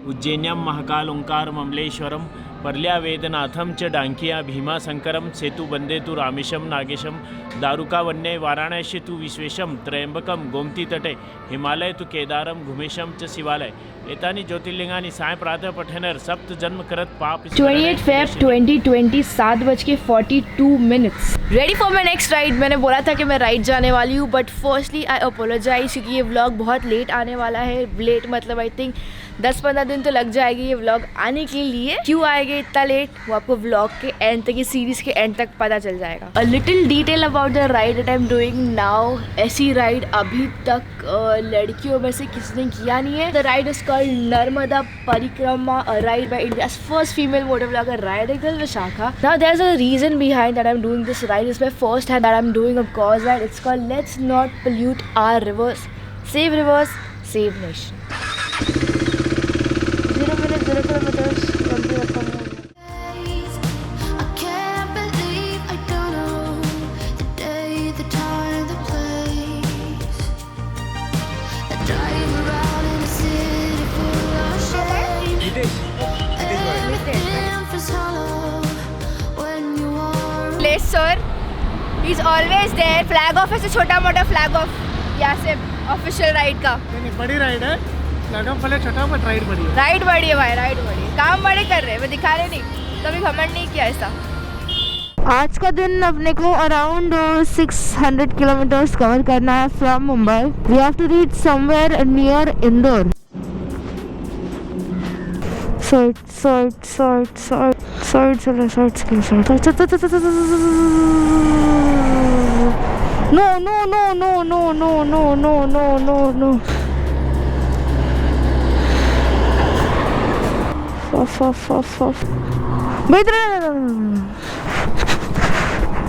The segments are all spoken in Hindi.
उज्जैन्यां महाकाल ओंकार ममलेश्वरम परल्या वेदनाथम च डांकिया भीमा शंकरम सेतु बंदे तु रामेशम नागेशम दारुका वन्ये वाराणसी तु विश्वेशम त्रयंबकम गोमती तटे हिमालय तु केदारम घुमेशम च शिवालय एतानि ज्योतिर्लिंगानि साय प्रातः पठनेर सप्त जन्म करत पाप 28 Feb 2020 7:42 ready for my next ride. मैंने बोला था कि मैं राइड जाने वाली हूँ, बट फर्स्टली आई अपोलोजाइज क्योंकि ये व्लॉग बहुत लेट आने वाला है। लेट मतलब आई थिंक 10-15 दिन तो लग जाएगी ये व्लॉग आने के लिए। क्यों आएगा इतना लेट वो आपको व्लॉग के एंड तक, ये सीरीज के एंड तक पता चल जाएगा। A little detail about the ride that I am doing now. ऐसी राइड अभी तक लड़कियों में से किसी ने किया नहीं है। The ride is called Narmada Parikrama, ride by India's first female motor blogger rider Vishakha. Now there is a reason behind that I am doing this ride. Is my first time that I am doing a cause ride. It's called let's not pollute our rivers, save nation. 0 minutes 0 kilometers from here from home. I can't believe I don't know the day, the time, the place. I drive around in a city full of shame. Everything feels hollow when you are. Place sir, he's always there. Flag off ऐसे छोटा मोटा flag off यहाँ से official ride का। बड़ी राइड है, फ्लैग पहले छोटा बट राइड बड़ी है। राइड बड़ी है भाई, राइड बड़ी है। काम बड़े कर रहे हैं, मैं दिखा रहे नहीं, कभी घमंड नहीं किया ऐसा। आज का दिन अपने को अराउंड 600 किलोमीटर्स कवर करना है from Mumbai. We have to reach somewhere near Indore. Side no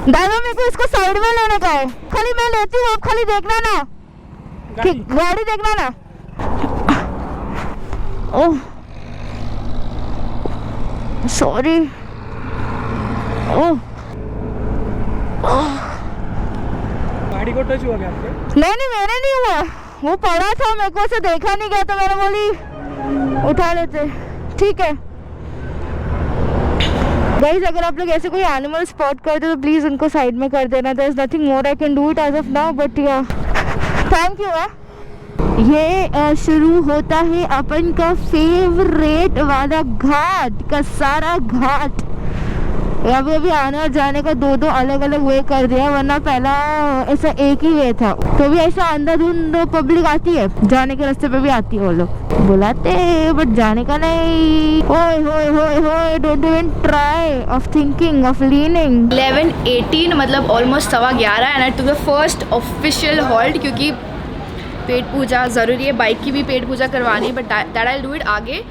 दादा मेरे को इसको साइड में लेने का है। खाली मैं लेती हूँ, आप खाली देखना ना, गाड़ी देखना ना। Oh sorry. ओह गाड़ी को टच हुआ क्या आपके? नहीं मेरे नहीं हुआ, वो पड़ा था, मेरे को उसे देखा नहीं गया तो मैंने बोली उठा लेते। ठीक है गाइस, अगर आप लोग ऐसे कोई एनिमल स्पॉट करते तो प्लीज उनको साइड में कर देना। There is nothing more I can do it as of now, but yeah thank you. ये शुरू होता है अपन का फेवरेट वाला घाट, कसारा घाट। अभी अभी आने और जाने का दो अलग अलग वे कर दिया, वरना पहला ऐसा एक ही वे था। तो भी ऐसा अंधाधुंध पब्लिक आती है, जाने के रास्ते पे भी आती है, वो लोग बुलाते बट जाने का नहीं। होए don't even try of thinking of leaning. 11:18 मतलब almost 11:15 and I took the first official halt, क्योंकि पेट पूजा ज़रूरी है, बाइक की भी पेट पूजा करवानी है, but that I will do it आगे।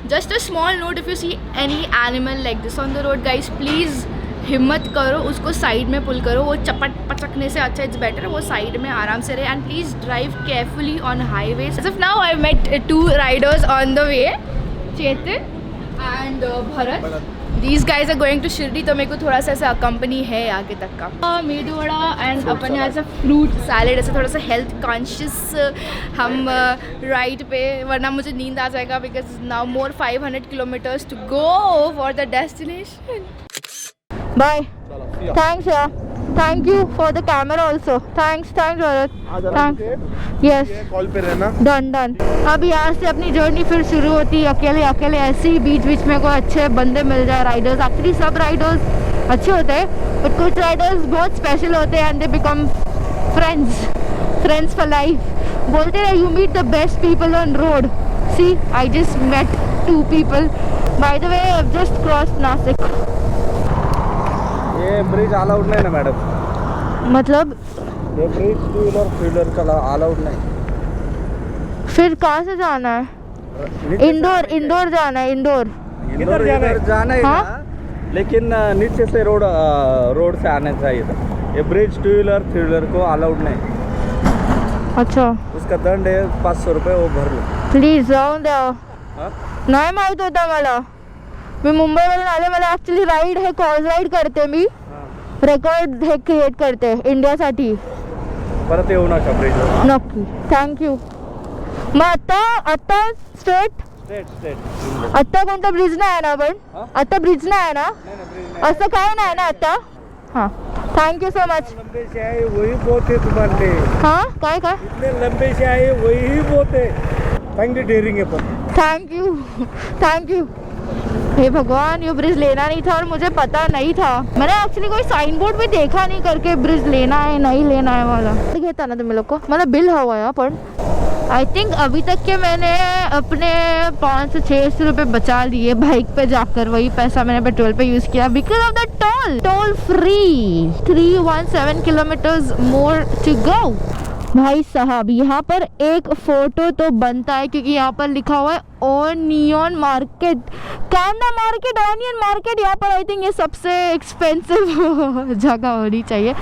Just a small note, if you see any animal like this on the road guys, please हिम्मत करो, उसको साइड में पुल करो। वो चपट पचकने से अच्छा इट्स बेटर वो साइड में आराम से रहे। And please drive carefully on highways. As of now I met 2 riders on the way, Chetan and Bharat. These guys are going to Shirdi, तो मेरे को थोड़ा सा ऐसा कंपनी है आगे तक का। मेदू वड़ा एंड अपन यहाँ से फ्रूट सैलेड, ऐसे थोड़ा सा हेल्थ कॉन्शियस हम राइड पे, वरना मुझे नींद आ जाएगा। Because now more 500 kilometres to go for the destination. Bye, thanks यार, thank you for the camera also. Thanks Bharat, thanks. Yes call पे रहना। डन। अब यहाँ से अपनी जर्नी फिर शुरू होती है अकेले ऐसे ही। बीच में कोई अच्छे बंदे मिल जाए, राइडर्स। एक्चुअली सब राइडर्स अच्छे होते हैं, बट कुछ राइडर्स बहुत स्पेशल होते हैं and they become friends for life. बोलते हैं you meet the best people on road. See I just met 2 people। By the way I have just crossed Nashik. ये ब्रिज अलाउड नहीं ना मैडम? मतलब ये ब्रिज 2 व्हीलर 3 व्हीलर का अलाउड नहीं। फिर कहाँ से जाना है? इंदौर जाना है। इंदौर जाना है हाँ? लेकिन नीचे से रोड से आना चाहिए था। ये ब्रिज 2 व्हीलर 3 व्हीलर को अलाउड नहीं। अच्छा, उसका दंड है 500 रुपये, वो भर लो प्लीज जाऊन द्या। हाँ? नाही माहित होता मला, मी मुंबईवरून आले। मला ॲक्च्युली राईड हे कॉल राईड करते, मी रेकॉर्ड हे क्रिएट करते इंडियासाठी। परत येऊ नका ब्रिजवर। नक्की, थँक्यू। मग आता स्ट्रेट स्ट्रेट आता कोणता ब्रिज नाही आहे ना आपण हा? आता ब्रिज नाही आहे ना नहीं असं काय नाही ना आता हां थँक्यू सो मच लंबे से आए वही बहुत है तुम्हारे हां काय काय इतने लंबे से आए वही बहुत है थैंक यू डेयरिंग है पर थैंक यू हे भगवान ये ब्रिज लेना नहीं था और मुझे पता नहीं था मैंने एक्चुअली कोई साइन बोर्ड भी देखा नहीं करके ब्रिज लेना है नहीं लेना है वाला घेता ना तुम्ही लोग मला बिल हवं आहे पण आई थिंक अभी तक के मैंने अपने 500 से 600 रुपये बचा लिए बाइक पे जाकर वही पैसा मैंने पेट्रोल पे यूज़ किया because of the toll free 317 kilometres more to go भाई साहब यहाँ पर एक फोटो तो बनता है क्योंकि यहाँ पर लिखा हुआ है ओनियन मार्केट कांदा मार्केट ओनियन मार्केट यहाँ पर आई थिंक ये सबसे एक्सपेंसिव जगह होनी चाहिए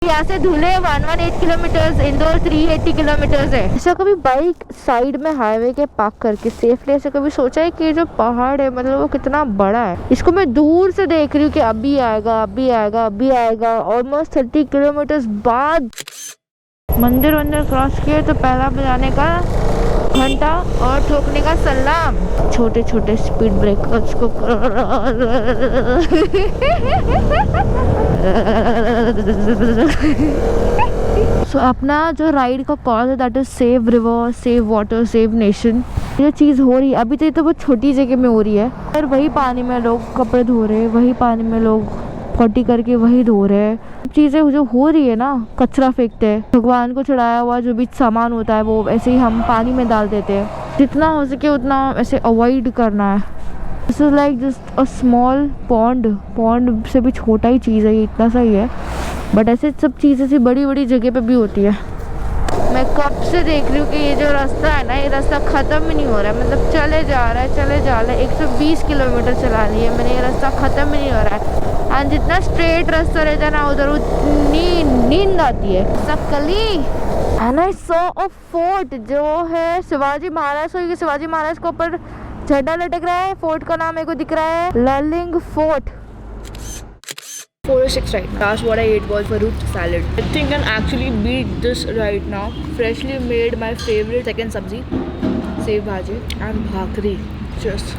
यहाँ से धुले 118 किलोमीटर्स इंदौर 380 किलोमीटर्स है ऐसा कभी बाइक साइड में हाईवे के पार्क करके सेफली ऐसे कभी सोचा है कि जो पहाड़ है मतलब वो कितना बड़ा है इसको मैं दूर से देख रही हूँ कि अभी आएगा अभी आएगा अभी आएगा ऑलमोस्ट 30 किलोमीटर्स बाद मंदिर क्रॉस किए तो पहला बजाने का घंटा और ठोकने का सलाम छोटे छोटे स्पीड ब्रेकर्स को सो अपना जो राइड का कॉज है that is save river save water save nation ये चीज़ हो रही है अभी तो ये तो बहुत छोटी जगह में हो रही है और वही पानी में लोग कपड़े धो रहे हैं वही पानी में लोग पट्टी करके वही धो रहे हैं चीज़ें जो हो रही है ना कचरा फेंकते हैं भगवान को चढ़ाया हुआ जो भी सामान होता है वो ऐसे ही हम पानी में डाल देते हैं जितना हो सके उतना ऐसे अवॉइड करना है this is like just a small pond से भी छोटा ही चीज़ है ये इतना सा ही है बट ऐसे सब चीज़ें ऐसी बड़ी बड़ी जगह पे भी होती है मैं कब से देख रही हूँ कि ये जो रास्ता है ना ये रास्ता ख़त्म ही नहीं हो रहा है मतलब चले जा रहा है 120 किलोमीटर चला लिया मैंने ये रास्ता ख़त्म ही नहीं हो रहा है एंड जितना स्ट्रेट रास्ता रहता है ना उधर उतनी नींद आती है सकली and I saw a fort जो है शिवाजी महाराज को शिवाजी महाराज के ऊपर झंडा लटक रहा है फोर्ट का नाम मेरे को दिख रहा है Laling fort 406 right. That's what I ate was fruit salad. I think I can actually beat this right now. Freshly made my favorite second sabzi, sev bhaji and bhakri. Just.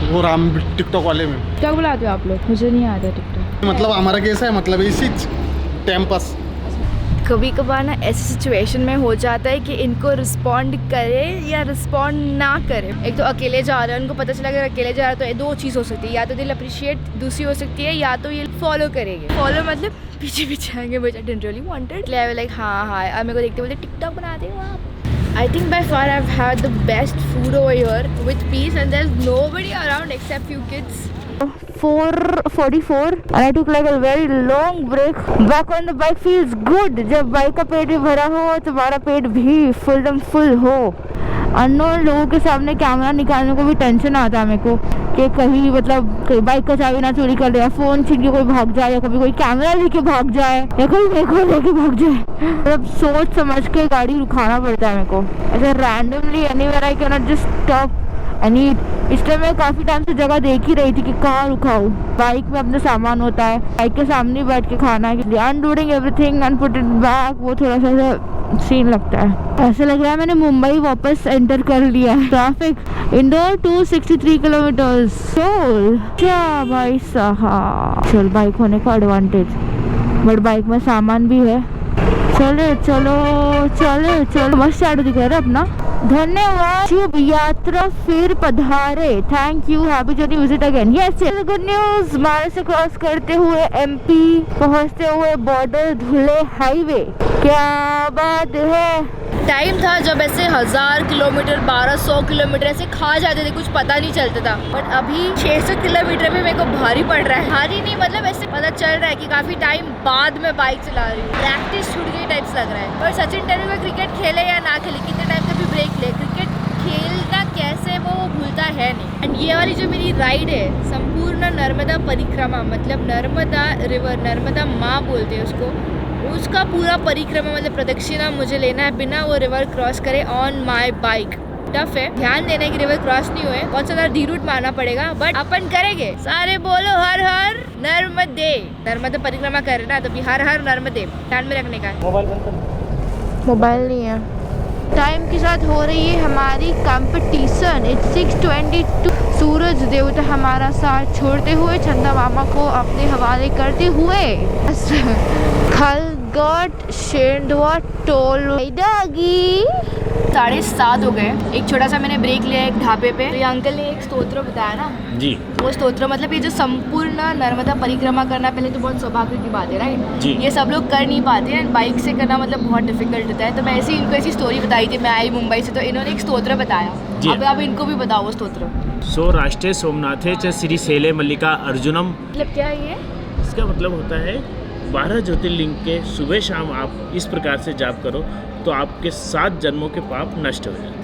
वो राम टिकटॉक वाले में क्या बुलाते हो आप लोग मुझे नहीं आता टिकटॉक मतलब हमारा कैसा है मतलब इसी टाइम पास कभी कभार ना ऐसी सिचुएशन में हो जाता है कि इनको रिस्पॉन्ड करे या रिस्पॉन्ड ना करे एक तो अकेले जा रहे हैं उनको पता चला अगर अकेले जा रहे हैं तो दो चीज़ हो सकती है या तो दिल अप्रिशिएट दूसरी हो सकती है या तो ये फॉलो करेंगे फॉलो मतलब पीछे पीछे आएंगे but I didn't really wanted like हाँ और मेरे को देखते बोलते टिकटॉक बनाते हो आप I think by far I've had the best food over here with peace and there's nobody around except few kids. 4:44 and I took like a very long break. Back on the bike feels good. जब बाइक का पेट भी भरा हो तुम्हारा पेट भी फुल हो अननोन लोगों के सामने कैमरा निकालने को भी टेंशन आता है मेरे को कि कहीं मतलब बाइक का चाबी ना चोरी कर ले या फ़ोन छीन के कोई भाग जाए या कभी कोई कैमरा लेके भाग जाए या कोई मेरे को लेके भाग जाए मतलब सोच समझ के गाड़ी रुकाना पड़ता है मेरे को ऐसे randomly anywhere I can not just stop and eat इसलिए मैं काफ़ी टाइम से जगह देख ही रही थी कि कहाँ रुकाऊँ बाइक में अपना सामान होता है बाइक के सामने बैठ के खाना है unloading everything and put it back वो थोड़ा सा सीन लगता है ऐसे लग रहा है मैंने मुंबई वापस एंटर कर लिया है ट्रैफिक इंदौर 263 किलोमीटर चल क्या भाई साहब चल बाइक होने का एडवांटेज बट बाइक में सामान भी है चलो मस्त शैडो दिख रहा है अपना धन्यवाद शुभ यात्रा फिर पधारे thank you happy journey visit again yes good news मारे से क्रॉस करते हुए एमपी पहुंचते हुए बॉर्डर धुले हाईवे क्या बात है टाइम था जब ऐसे 1000 किलोमीटर 1200 किलोमीटर ऐसे खा जाते थे कुछ पता नहीं चलता था बट अभी 600 किलोमीटर में मेरे को भारी पड़ रहा है भारी नहीं मतलब ऐसे पता चल रहा है कि काफी टाइम बाद में बाइक चला रही हूँ प्रैक्टिस छूट गई टाइप्स लग रहा है और सचिन तेंदुलकर क्रिकेट खेले या ना खेले कितने टाइम का भी ब्रेक ले क्रिकेट खेलना कैसे वो भूलता है नहीं एंड ये वाली जो मेरी राइड है संपूर्ण नर्मदा परिक्रमा मतलब नर्मदा रिवर नर्मदा माँ बोलते हैं उसका पूरा परिक्रमा मतलब प्रदक्षिणा मुझे लेना है बिना वो रिवर क्रॉस करे ऑन माई बाइक टफ है ध्यान देना कि रिवर क्रॉस नहीं हुए बहुत ज़्यादा डी रूट मारना पड़ेगा बट अपन करेंगे सारे बोलो हर हर नर्मदे नर्मदा परिक्रमा कर रहे ना तो भी हर हर नर्मदे ध्यान में रखने का मोबाइल नहीं है टाइम के साथ हो रही है हमारी कंपटीशन। इट्स 6:22। सूरज देवता हमारा साथ छोड़ते हुए चंदा मामा को अपने हवाले करते हुए खलगट शेंडवा टोल दागी 7:30 हो गए। एक छोटा सा मैंने ब्रेक लिया एक ढाबे पे। तो ये अंकल ने एक स्तोत्र बताया ना जी वो स्तोत्र मतलब ये जो संपूर्ण नर्मदा परिक्रमा करना पहले तो बहुत सौभाग्य की बात है राइट। जी। ये सब लोग कर नहीं पाते हैं बाइक से करना मतलब बहुत डिफिकल्ट होता है। तो मैं ऐसी इनको ऐसी स्टोरी बताई थी। मैं आई मुंबई से तो इन्होंने एक स्तोत्र बताया। जी। अब आप इनको भी बताओ वो स्तोत्र सो राष्ट्रीय सोमनाथे च श्री शैले मल्लिका अर्जुनम। मतलब क्या है ये? इसका मतलब होता है 12 ज्योतिर्लिंग के सुबह शाम आप इस प्रकार से जाप करो तो आपके 7 जन्मों के पाप नष्ट हो जाते हैं।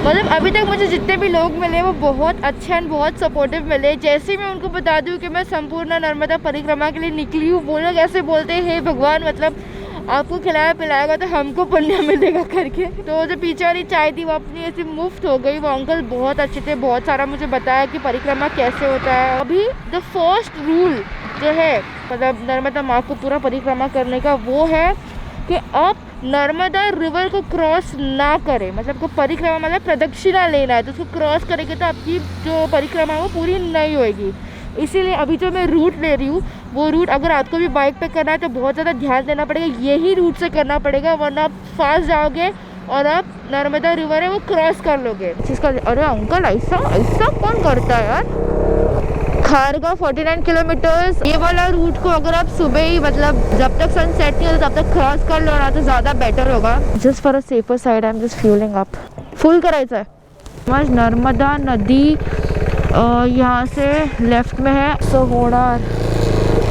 मतलब अभी तक मुझे जितने भी लोग मिले वो बहुत अच्छे एंड बहुत सपोर्टिव मिले। जैसे ही मैं उनको बता दूं कि मैं संपूर्ण नर्मदा परिक्रमा के लिए निकली हूँ, वो लोग ऐसे बोलते हैं हे भगवान मतलब आपको खिलाया पिलाएगा तो हमको पुण्य मिलेगा करके। तो जो पीछे वाली चाय थी वो अपनी ऐसी मुफ्त हो गई। वो अंकल बहुत अच्छे थे, बहुत सारा मुझे बताया कि परिक्रमा कैसे होता है। अभी द फर्स्ट रूल जो है मतलब नर्मदा माँ को पूरा परिक्रमा करने का वो है कि आप नर्मदा रिवर को क्रॉस ना करें। मतलब को परिक्रमा मतलब प्रदक्षिणा लेना है तो उसको क्रॉस करेंगे तो आपकी जो परिक्रमा है वो पूरी नहीं होएगी। इसीलिए अभी जो मैं रूट ले रही हूँ वो रूट अगर आपको भी बाइक पे करना है तो बहुत ज़्यादा ध्यान देना पड़ेगा। यही रूट से करना पड़ेगा वरना आप फास्ट जाओगे और आप नर्मदा रिवर है वो क्रॉस कर लोगे। जिसका अरे अंकल ऐसा ऐसा कौन करता है यार। खारगांव 49 किलोमीटर्स। ये वाला रूट को अगर आप सुबह ही मतलब जब तक सनसेट नहीं होता तब तक क्रॉस कर लो ना तो ज़्यादा बेटर होगा। Just for a safer side I am just fuelling up. Full करायचं आहे। नर्मदा नदी यहाँ से लेफ्ट में है। सो होणार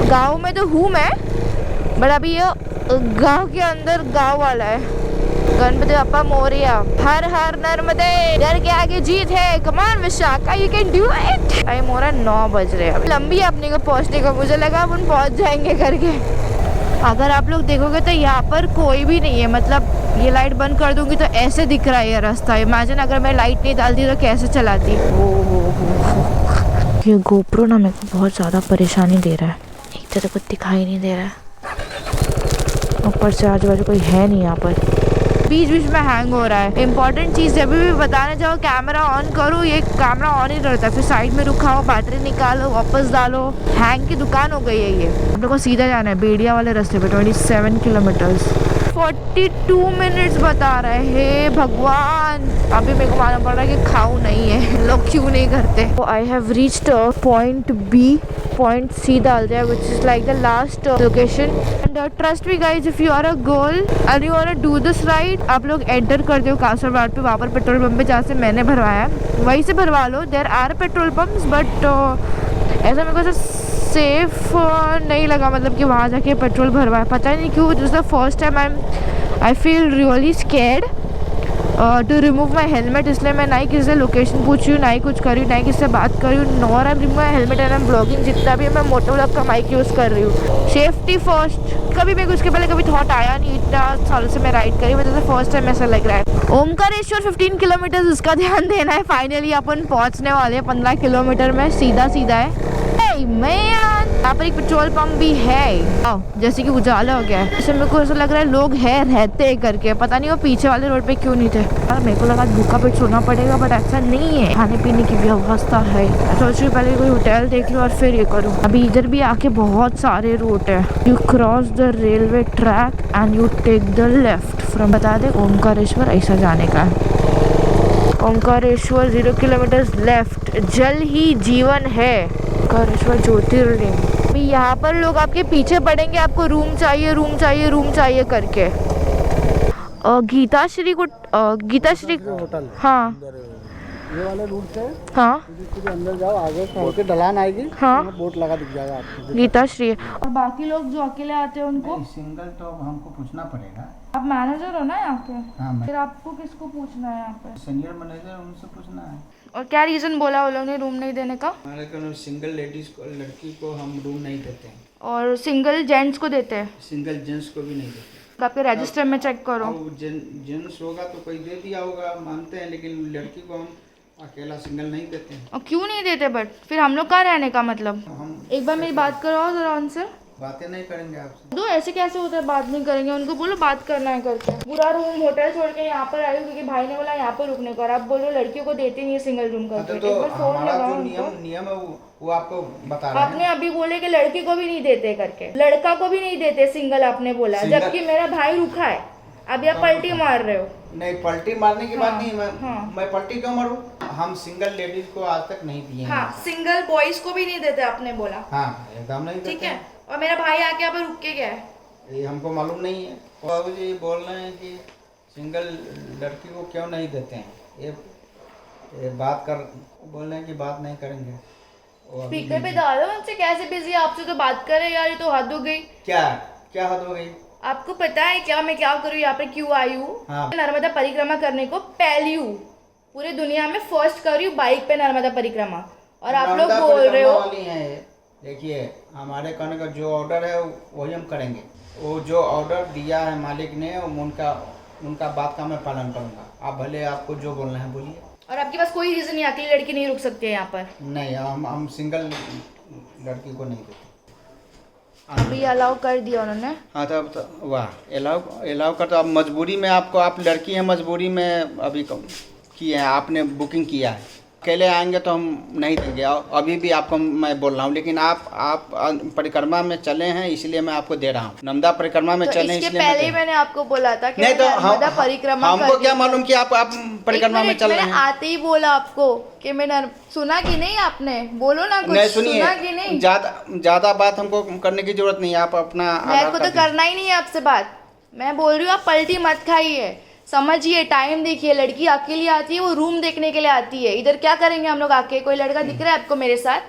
गाँव में तो हूँ मैं बट अभी ये गाँव के अंदर गाँव वाला है। गणपति बप्पा मोरिया। हर हर नर्मदे डर के आगे जीत है। Come on Vishakha you can do it. Time हो रहा है 9 बज रहे हैं। लंबी है अपने को पहुंचने को। मुझे लगा अपन पहुंच जाएंगे करके। अगर आप लोग देखोगे तो यहाँ पर कोई भी नहीं है। मतलब ये लाइट बंद कर दूंगी तो ऐसे दिख रहा है ये रास्ता। इमेजिन अगर मैं लाइट नहीं डालती तो कैसे चलाती। ये गोप्रो ना मेरे को बहुत ज़्यादा परेशानी दे रहा है। एक तो कुछ दिखाई नहीं दे रहा है ऊपर से आजू बाजू कोई है नहीं यहाँ पर। बीच बीच में हैंग हो रहा है। इंपॉर्टेंट चीज़ जब भी बताने जाओ कैमरा ऑन करो ये कैमरा ऑन ही रहता है। फिर साइड में रुकाओ बैटरी निकालो वापस डालो। हैंग की दुकान हो गई है ये। हम लोग को सीधा जाना है बेड़िया वाले रास्ते पे 27 किलोमीटर्स 42 मिनट्स बता रहे हैं। हे भगवान अभी मेरे को मालूम पड़ रहा है कि खाऊ नहीं है लोग क्यों नहीं करते। I have reached point B point C डाल दिया which is like the last location. And trust me guys if you are a girl and you want to do this ride आप लोग एंटर कर दो कासरवाड़ पे। वहाँ पर पेट्रोल पंप पे जहाँ से मैंने भरवाया वहीं से भरवा लो। There are petrol pumps but ऐसा मेरे को सेफ नहीं लगा मतलब कि वहाँ जाके पेट्रोल भरवाया। पता नहीं क्यों this is the first time I feel really scared to remove my helmet. इसलिए मैं ना ही किसी से लोकेशन पूछ रही हूँ ना ही कुछ कर रही हूँ ना ही किसी से बात कर रही हूँ। Nor I remove my helmet and I am blogging. जितना भी मैं मोटो ब्लॉग का माइक यूज़ कर रही हूँ। Safety first. कभी मेरे को उसके पहले कभी थॉट आया नहीं। इतना सालों से मैं राइड करी मतलब फर्स्ट टाइम ऐसा लग रहा है। ओमकारेश्वर 15 किलोमीटर इसका ध्यान देना है। फाइनली अपन पहुँचने वाले हैं 15 किलोमीटर में। सीधा सीधा है। यहाँ पर एक पेट्रोल पंप भी है जैसे कि उजाला हो गया है। इससे मेरे को ऐसा लग रहा है लोग हैं रहते करके। पता नहीं वो पीछे वाले रोड पे क्यों नहीं थे। मेरे को लगा भूखा पेट सोना पड़ेगा बट ऐसा नहीं है। खाने पीने की व्यवस्था है। सोच रही पहले कोई होटल देख लूँ और फिर ये करूँ। अभी इधर भी आके बहुत सारे रूट है। You cross the railway track and you take the left from बता दे ओमकारेश्वर ऐसा जाने का है। Omkareshwar 0 kilometre left. जल ही जीवन है। ओमकारेश्वर ज्योतिर्लिंग। अभी यहाँ पर लोग आपके पीछे पड़ेंगे आपको रूम चाहिए रूम चाहिए रूम चाहिए करके। गीताश्री को गीताश्री होटल हाँ ये वाले रूट से हाँ अंदर जाओ आगे के ढलान आएगी। हाँ बोर्ड लगा दिख जाएगा आपको। गीताश्री है। और बाकी लोग जो अकेले आते हैं उनको सिंगल तो हमको पूछना पड़ेगा। आप मैनेजर हो ना यहाँ पे। हाँ फिर आपको किसको पूछना है यहाँ पे? सीनियर मैनेजर उनसे पूछना है। और क्या रीजन बोला वो लोग ने रूम नहीं देने का? हमारे को सिंगल लेडीज को लड़की को हम रूम नहीं देते हैं और सिंगल जेंट्स को देते हैं। सिंगल जेंट्स को भी नहीं देते। तो आपके रजिस्टर में चेक करो। जेंट्स होगा तो कोई दे दिया होगा मानते हैं लेकिन लड़की को हम अकेला सिंगल नहीं देते हैं। और क्यों नहीं देते बट फिर हम लोग कहाँ रहने का मतलब? हम एक बार मेरी बात करो जरा उनसे। बातें नहीं करेंगे आपसे। दो ऐसे कैसे होता है बात नहीं करेंगे, उनको बोलो बात करना है करके। पूरा रूम होटल छोड़ के यहाँ पर आई हूँ क्योंकि भाई ने बोला यहाँ पर रुकने को, और आप बोल रहे हो लड़कियों को देते नहीं है सिंगल रूम करके। तो एक बार फोन हमारा लगाओ जो उनको। नियम है वो आपको बता रहे आपने अभी बोले कि लड़की को भी नहीं देते करके, लड़का को भी नहीं देते सिंगल आपने बोला, सिंगल? जबकि मेरा भाई रुका है। अभी आप पलटी मार रहे हो। नहीं, पलटी मारने की बात नहीं। हाँ। मैं पलटी क्यों मारूं? हम सिंगल लेडीज को आज तक नहीं दिए हैं। हाँ, सिंगल बॉयज को भी नहीं देते आपने बोला। हाँ, एकदम नहीं ठीक देते। है, और मेरा भाई आके यहाँ पर रुक के गया है। ये हमको मालूम नहीं है। बाबू जी बोल रहे हैं कि सिंगल लड़की को क्यों नहीं देते हैं। ये बात कर बोल रहे हैं कि बात नहीं करेंगे। वो अभी स्पीकर पे डालो उनसे, कैसे बिजी आपसे तो बात कर रहे हैं यार, ये तो हद हो गई। क्या क्या हद हो गई? आपको पता है क्या मैं क्या करूँ यहाँ पे, क्यों आई हूँ? हाँ। नर्मदा परिक्रमा करने को पहली हूँ पूरे दुनिया में, फर्स्ट कर रही हूँ बाइक पे नर्मदा परिक्रमा, और आप लोग नर्मदा बोल रहे परिक्रमा हो। वाली हैं ये। देखिए, हमारे कहने का जो ऑर्डर है वही हम करेंगे। वो जो ऑर्डर दिया है मालिक ने, उनका बात का मैं पालन करूंगा। आप भले आपको जो बोलना है बोलिए। और आपके पास कोई रीजन नहीं, अकेली लड़की नहीं रुक सकती है यहाँ पर? नहीं, हम सिंगल लड़की को नहीं देते। अभी अलाउ कर दिया उन्होंने। हाँ, तो वाह, अलाउ कर। तो अब मजबूरी में आपको, आप लड़की हैं, मजबूरी में अभी किए हैं, आपने बुकिंग किया है। अकेले आएंगे तो हम नहीं देंगे। अभी भी आपको मैं बोल रहा हूँ, लेकिन आप परिक्रमा में चले हैं इसलिए मैं आपको दे रहा हूँ। नर्मदा परिक्रमा में तो चले इसके इसलिए पहले मैंने आपको बोला था कि नहीं, तो नर्मदा परिक्रमा हमको कर क्या दी। मालूम कि आप परिक्रमा में चल रहे मैंने हैं। आते ही बोला आपको कि मैं सुना कि नहीं, आपने बोलो ना कुछ। नहीं, सुना कि नहीं? ज्यादा बात हमको करने की जरूरत नहीं है। आप अपना मेरे को तो करना ही नहीं है आपसे बात। मैं बोल रही हूँ आप पलटी मत खाइए, समझिए, टाइम देखिए। लड़की अकेली आती है, वो रूम देखने के लिए आती है। इधर क्या करेंगे हम लोग आके? कोई लड़का दिख रहा है आपको मेरे साथ?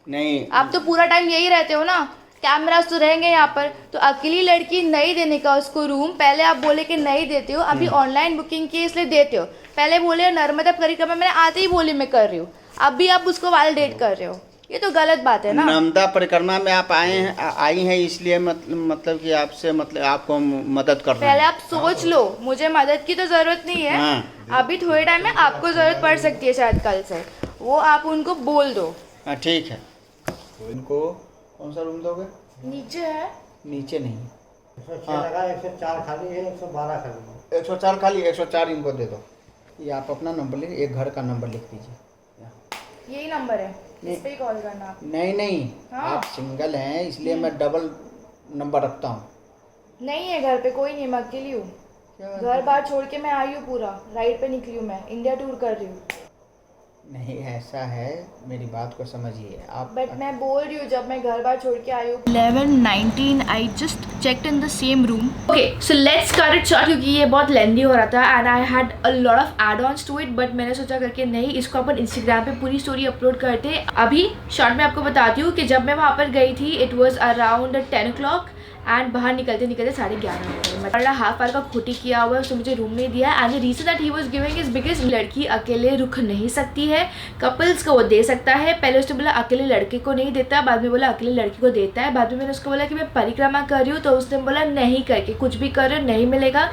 नहीं, आप तो पूरा टाइम यही रहते हो ना, कैमरास तो रहेंगे यहाँ पर। तो अकेली लड़की नहीं देने का उसको रूम, पहले आप बोले कि नहीं देते हो, अभी ऑनलाइन बुकिंग की इसलिए देते हो। पहले बोले नर्मदा परिक्रमा, मैंने आते ही बोली मैं कर रही हूँ, अभी आप उसको वैलिडेट कर रहे हो। ये तो गलत बात है ना। नर्मदा परिक्रमा में आप आई हैं इसलिए मतलब कि आपसे, मतलब आपको मदद कर रहे पहले हैं। आप सोच लो, मुझे मदद की तो जरूरत नहीं है। हाँ। अभी थोड़े टाइम में आपको जरूरत पड़ सकती है शायद कल से, वो आप उनको बोल दो। हाँ, ठीक है। इनको कौन सा रूम दोगे? नीचे है। नीचे नहीं, 106 लगा, 104 खाली है, 112 खाली है। 104 खाली, 104 इनको दे दो। ये आप अपना नंबर लिख, एक घर का नंबर लिख दीजिए। यही नंबर है, इस पे कॉल करना आप। नहीं, हाँ। आप सिंगल हैं इसलिए मैं डबल नंबर रखता हूँ। नहीं है घर पे कोई नहीं, मैं अकेली हूँ। घर बार छोड़ के मैं आई हूँ, पूरा राइड पे निकली हूँ, मैं इंडिया टूर कर रही हूँ। नहीं, ऐसा है, मेरी बात को समझिए आप। बट मैं बोल रही हूँ, जब मैं घर बार छोड़ के आई हूँ 11:19 I just checked in the same room. Okay, so let's cut it short, क्योंकि ये बहुत लेंदी हो रहा था and I had a lot of add ons to it. But मैंने सोचा करके नहीं, इसको अपन इंस्टाग्राम पे पूरी स्टोरी अपलोड करते। अभी शॉर्ट में आपको बताती हूँ कि जब मैं वहाँ पर गई थी, it was around 10 o'clock and बाहर निकलते निकलते 11:30 हो गए। मतलब हाफ आवर का खोटी किया हुआ है, उसने मुझे रूम नहीं दिया। And the reason that he was giving is because लड़की अकेले रुक नहीं सकती है, कपल्स को वो दे सकता है। पहले उसने बोला अकेले लड़के को नहीं देता, बाद में बोला अकेले लड़की को देता है। बाद में मैंने उसको बोला कि मैं परिक्रमा कर रही हूँ, तो उसने बोला नहीं करके कुछ भी कर रहे हो नहीं मिलेगा।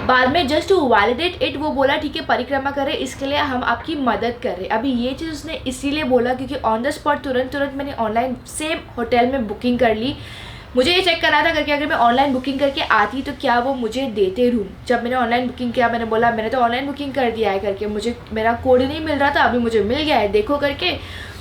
बाद में जस्ट टू वैलिडेट इट वो बोला ठीक है परिक्रमा करें, इसके लिए हम आपकी मदद कर रहे हैं। अभी ये चीज़ उसने इसीलिए बोला क्योंकि ऑन द स्पॉट तुरंत मैंने ऑनलाइन सेम होटल में बुकिंग कर ली। मुझे ये चेक करना था करके अगर मैं ऑनलाइन बुकिंग करके आती तो क्या वो मुझे देते रूम। जब मैंने ऑनलाइन बुकिंग किया, मैंने बोला मैंने तो ऑनलाइन बुकिंग कर दिया है करके, मुझे मेरा कोड नहीं मिल रहा था, अभी मुझे मिल गया है देखो करके।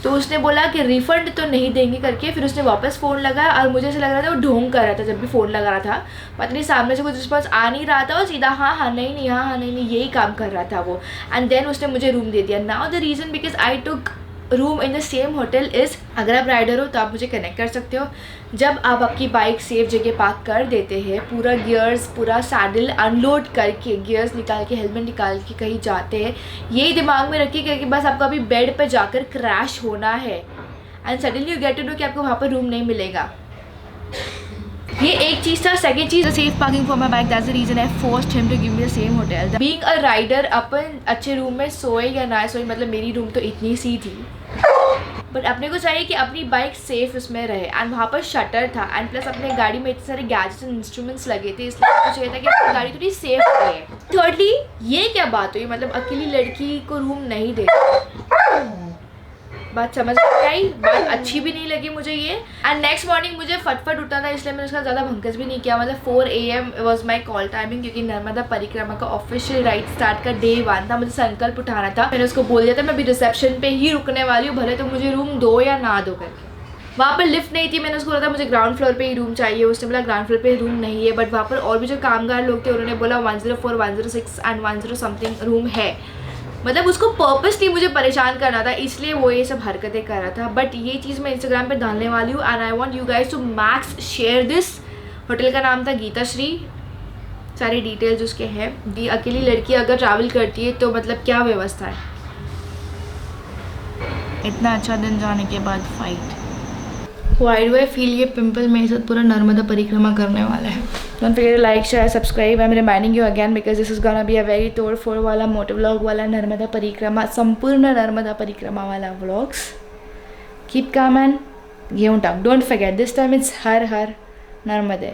तो उसने बोला कि रिफ़ंड तो नहीं देंगे करके। फिर उसने वापस फ़ोन लगाया और मुझे ऐसा लग रहा था वो ढोंग कर रहा था जब भी फ़ोन लगा रहा था। पता नहीं सामने से कुछ रिस्पॉन्स आ नहीं रहा था, और सीधा हाँ नहीं हाँ नहीं यही काम कर रहा था वो। एंड देन उसने मुझे रूम दे दिया। Now the reason because I took room in the same hotel is, अगर आप राइडर हो तो आप मुझे कनेक्ट कर सकते हो। जब आप आपकी बाइक सेफ जगह पार्क कर देते हैं, पूरा गियर्स पूरा सैडल अनलोड करके, गियर्स निकाल के, हेलमेट निकाल के कहीं जाते हैं, यही दिमाग में रखिए कि बस आपको अभी बेड पे जाकर क्रैश होना है and suddenly you get to know कि आपको वहाँ पर रूम नहीं मिलेगा। ये एक चीज़ था। सेकंड चीज़, safe parking for my bike, that's the reason I forced him to give me the same hotel. Being a rider, अपन अच्छे रूम में सोए या ना सोए, मतलब मेरी रूम तो इतनी सी थी, बट अपने को चाहिए कि अपनी बाइक सेफ उसमें रहे। एंड वहाँ पर शटर था एंड प्लस अपने गाड़ी में इतने सारे गैजेट्स एंड इंस्ट्रूमेंट्स लगे थे, इसलिए मुझे चाहिए था कि अपनी गाड़ी थोड़ी सेफ रहे। थर्डली, ये क्या बात हुई, मतलब अकेली लड़की को रूम नहीं दे। बात समझ नहीं आई, बात अच्छी भी नहीं लगी मुझे ये। एंड नेक्स्ट मॉर्निंग मुझे फटफट उठना था, इसलिए मैंने उसका ज़्यादा भंकस भी नहीं किया। मतलब 4 AM was my call timing, क्योंकि नर्मदा परिक्रमा का ऑफिशियल राइड स्टार्ट का Day 1 था, मुझे संकल्प उठाना था। मैंने उसको बोल दिया था मैं अभी रिसेप्शन पे ही रुकने वाली हूँ, भले तो मुझे रूम दो या ना दो करके। वहाँ पर लिफ्ट नहीं थी, मैंने उसको बोला था मुझे ग्राउंड फ्लोर पे ही रूम चाहिए, उसने बोला ग्राउंड फ्लोर पे रूम नहीं है। बट वहाँ पर और भी जो कामगार लोग थे उन्होंने बोला 104, 106 एंड 10 समथिंग रूम है। मतलब उसको पर्पसली मुझे परेशान करना था, इसलिए वो ये सब हरकतें कर रहा था। बट ये चीज़ मैं इंस्टाग्राम पे डालने वाली हूँ and I want you guys to max share this. Hotel का नाम था गीता श्री, सारी डिटेल्स उसके हैं। अकेली लड़की अगर ट्रैवल करती है तो मतलब क्या व्यवस्था है। इतना अच्छा दिन जाने के बाद fight. Why do I feel ये पिंपल मेरे साथ पूरा नर्मदा परिक्रमा करने वाला है। Don't forget to like, share, subscribe. I'm reminding you again because this is gonna be a very तोड़ फोड़ वाला मोटो व्लॉग वाला नर्मदा परिक्रमा, संपूर्ण नर्मदा परिक्रमा वाला vlogs. Keep calm and don't forget this time it's her her Narmade.